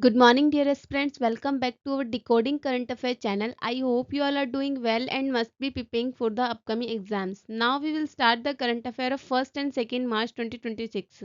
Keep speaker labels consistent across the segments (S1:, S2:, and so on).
S1: Good morning, dear aspirants. Welcome back to our Decoding Current Affairs channel. I hope you all are doing well and must be preparing for the upcoming exams. Now we will start the current affair of 1st and 2nd March 2026.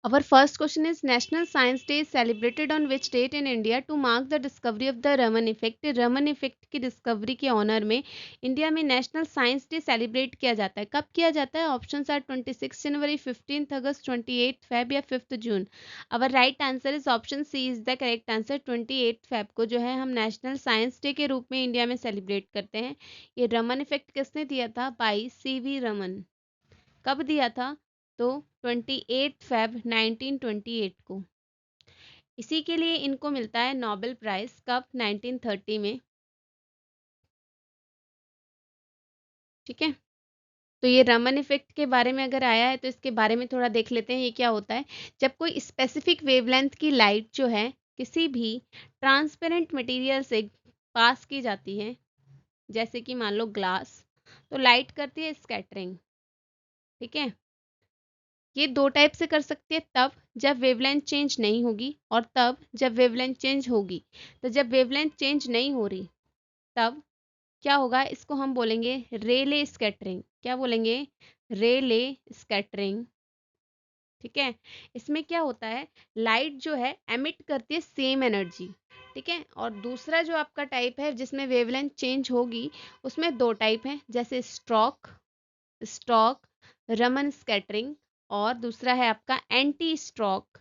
S1: Our first question is National Science Day is celebrated on which date in India to mark the discovery of the Raman effect. Raman effect की discovery के honour में India में national science day celebrate किया जाता है. कब किया जाता है? Options are 26 January, 15 August, 28 Feb या 5 June. Our right answer is option C is the correct answer. 28 Feb को जो है हम नेशनल साइंस डे के रूप में इंडिया में सेलिब्रेट करते हैं. ये रमन इफेक्ट किसने दिया था? By CV Raman. कब दिया था? तो 28 फेब 1928 को. इसी के लिए इनको मिलता है नोबेल प्राइज. कब? 1930 में. ठीक है, तो ये रमन इफेक्ट के बारे में अगर आया है तो इसके बारे में थोड़ा देख लेते हैं. ये क्या होता है? जब कोई स्पेसिफिक वेवलेंथ की लाइट जो है किसी भी ट्रांसपेरेंट मटेरियल से पास की जाती है, जैसे कि मान लो ग्लास, तो लाइट करती है स्कैटरिंग. ठीक है, ये दो टाइप से कर सकती है. तब जब वेवलेंथ चेंज नहीं होगी और तब जब वेवलेंथ चेंज होगी. तो जब वेवलेंथ चेंज नहीं हो रही तब क्या होगा? इसको हम बोलेंगे रेले स्कैटरिंग. क्या बोलेंगे? रेले स्कैटरिंग. ठीक है, इसमें क्या होता है? लाइट जो है एमिट करती है सेम एनर्जी. ठीक है, और दूसरा जो आपका टाइप है जिसमें वेवलेंथ चेंज होगी, उसमें दो टाइप हैं, जैसे स्ट्रोक स्टॉक रमन स्कैटरिंग, और दूसरा है आपका एंटी स्ट्रोक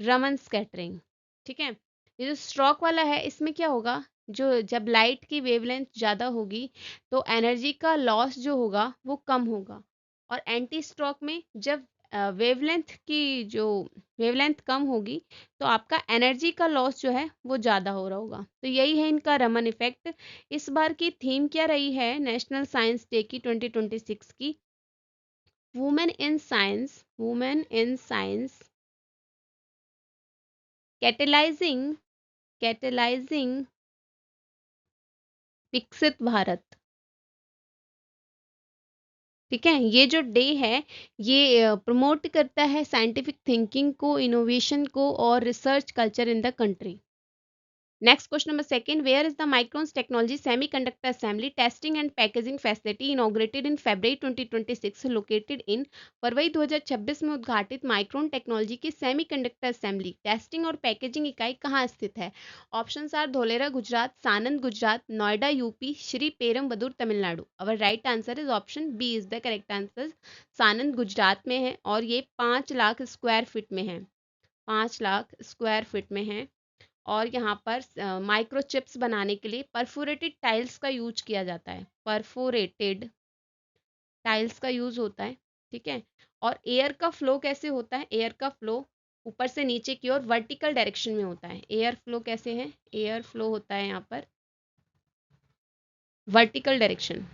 S1: रमन स्कैटरिंग. ठीक है, ये जो स्ट्रोक वाला है इसमें क्या होगा? जो जब लाइट की वेवलेंथ ज़्यादा होगी तो एनर्जी का लॉस जो होगा वो कम होगा. और एंटी स्ट्रोक में जब वेवलेंथ की जो वेवलेंथ कम होगी तो आपका एनर्जी का लॉस जो है वो ज़्यादा हो रहा होगा. तो यही है इनका रमन इफेक्ट. इस बार की थीम क्या रही है नेशनल साइंस डे की 2026 की? Women in science catalysing catalysing विकसित भारत. ठीक है, ये जो डे है ये प्रमोट करता है साइंटिफिक थिंकिंग को, इनोवेशन को और research culture in the country. Next question number second, where is the Micron's Technology Semiconductor Assembly Testing and Packaging Facility inaugurated in February 2026 located in? फरवरी 2026 में उद्घाटित माइक्रोन टेक्नोलॉजी की semiconductor assembly, testing और packaging इकाई कहाँ स्थित है? Options are Dholera Gujarat, Sanand Gujarat, Noida UP, Sriperumbudur Tamil Nadu. Our right answer is option B is the correct answer. Sanand Gujarat में है और ये 5 लाख स्क्वायर फीट में है. 5 लाख स्क्वायर फीट में है. और यहाँ पर माइक्रोचिप्स बनाने के लिए परफोरेटेड टाइल्स का यूज किया जाता है. परफोरेटेड टाइल्स का यूज होता है. ठीक है, और एयर का फ्लो कैसे होता है? एयर का फ्लो ऊपर से नीचे की ओर वर्टिकल डायरेक्शन में होता है. एयर फ्लो कैसे है? एयर फ्लो होता है यहाँ पर वर्टिकल डायरेक्शन.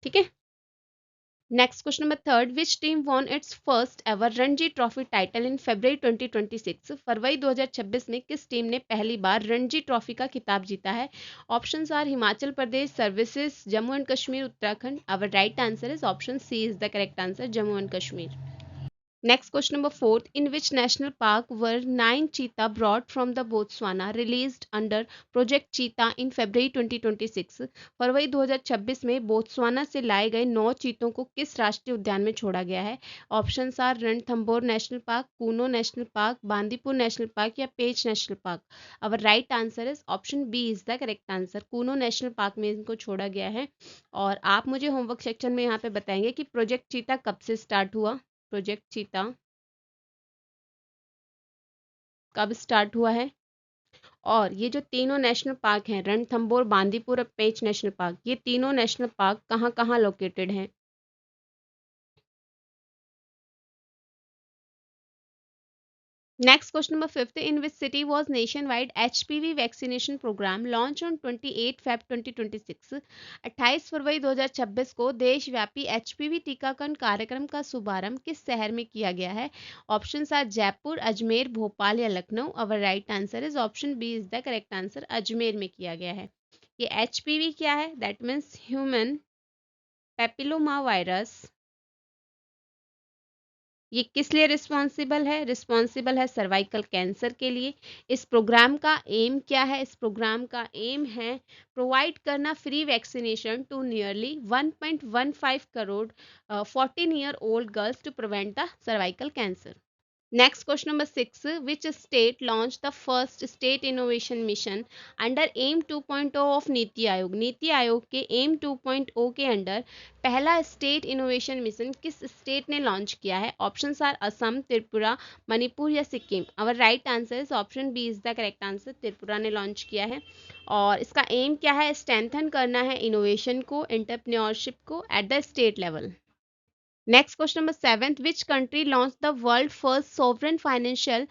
S1: ठीक है, next question number third, which team won its first ever Ranji trophy title in February 2026? फरवरी 2026 में किस टीम ने पहली बार रणजी ट्रॉफी का खिताब जीता है? Options are Himachal Pradesh, services, Jammu and Kashmir, Uttarakhand. Our right answer is option C is the correct answer, Jammu and Kashmir. Next question number fourth, in which national park were 9 cheetah brought from the Botswana released under Project Cheetah in February 2026? फरवरी 2026 में Botswana से लाए गए 9 चीतों को किस राष्ट्रीय उद्यान में छोड़ा गया है? Options are Ranthambore national park, Kuno national park, Bandipur national park या Pench national park. Our right answer is option B is the correct answer. Kuno national park में इनको छोड़ा गया है. और आप मुझे होमवर्क सेक्शन में यहाँ पे बताएंगे कि प्रोजेक्ट चीता कब से स्टार्ट हुआ. प्रोजेक्ट चीता कब स्टार्ट हुआ है? और ये जो तीनों नेशनल पार्क हैं, रणथंभौर, बांदीपुर और पेंच नेशनल पार्क, ये तीनों नेशनल पार्क कहाँ कहाँ लोकेटेड हैं? Next question number fifth, in which city was nationwide HPV vaccination program launched on 28 Feb 2026? 28 फरवरी 2026 को देशव्यापी HPV टीकाकरण कार्यक्रम का शुभारंभ किस शहर में किया गया है? ऑप्शंस आर जयपुर, अजमेर, भोपाल या Lucknow. Our right answer is option B is the correct answer, Ajmer में किया गया है. ये HPV क्या है? That means human papilloma virus. ये किस लिए रिस्पॉन्सिबल है? रिस्पॉन्सिबल है सर्वाइकल कैंसर के लिए। इस प्रोग्राम का एम क्या है? इस प्रोग्राम का एम है प्रोवाइड करना free vaccination to nearly 1.15 crore 14 year old girls to prevent the cervical cancer. Next, question number 6. Which state launched the first state innovation mission under AIM 2.0 of NITI Aayog? NITI Aayog के AIM 2.0 के under पहला state innovation mission किस state ने launch किया है? Options are Assam, Tripura, Manipur या Sikkim. Our right answer is option B is the correct answer. Tripura ने launch किया है और इसका एम क्या है? स्ट्रेंथन करना है इनोवेशन को, एंटरप्रेन्योरशिप को at the state level. Next, question number 7. Which country launched the world first sovereign financial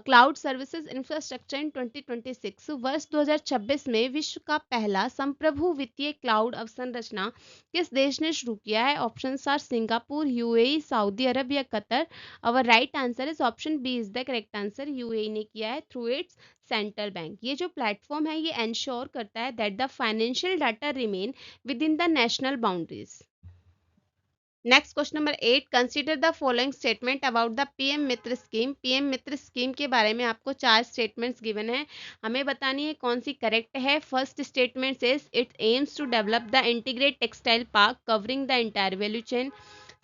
S1: cloud services infrastructure in 2026? वर्ष 2026 में विश्व का पहला संप्रभु वित्तीय क्लाउड अवसंरचना किस देश ने शुरू किया है? Options are Singapore, UAE, Saudi Arabia या Qatar. Our right answer is option B is the correct answer. UAE ने किया है थ्रू इट्स सेंट्रल बैंक। ये जो प्लेटफॉर्म है ये एंश्योर करता है that the financial data remain with in the national boundaries. Next question number 8. Consider the following statement about the PM Mitra scheme. PM Mitra scheme के बारे में आपको 4 स्टेटमेंट्स गिवन है, हमें बतानी है कौन सी करेक्ट है। First statement is it aims to develop the integrate textile park covering the entire value chain.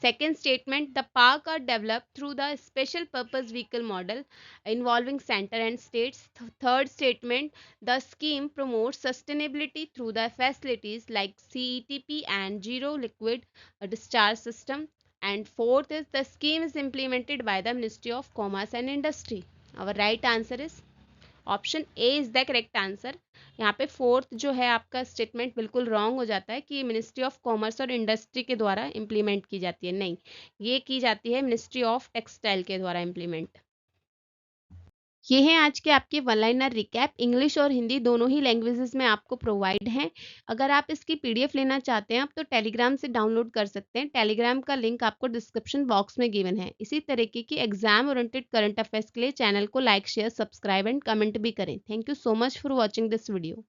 S1: Second statement, the park are developed through the special purpose vehicle model involving center and states. Third statement, the scheme promotes sustainability through the facilities like CETP and zero liquid discharge system. And fourth is the scheme is implemented by the Ministry of Commerce and Industry. Our right answer is option A is the correct answer. यहाँ पे fourth जो है आपका statement बिल्कुल wrong हो जाता है कि मिनिस्ट्री ऑफ कॉमर्स और इंडस्ट्री के द्वारा इम्प्लीमेंट की जाती है, नहीं, ये की जाती है मिनिस्ट्री ऑफ टेक्सटाइल के द्वारा इम्प्लीमेंट। ये हैं आज के आपके वन लाइनर रिकैप। इंग्लिश और हिंदी दोनों ही लैंग्वेजेस में आपको प्रोवाइड हैं। अगर आप इसकी पीडीएफ लेना चाहते हैं आप तो टेलीग्राम से डाउनलोड कर सकते हैं। टेलीग्राम का लिंक आपको डिस्क्रिप्शन बॉक्स में गिवन है। इसी तरीके की एग्जाम ओरिएंटेड करंट अफेयर्स के लिए चैनल को like, share, subscribe and comment भी करें। Thank you so much for watching this video.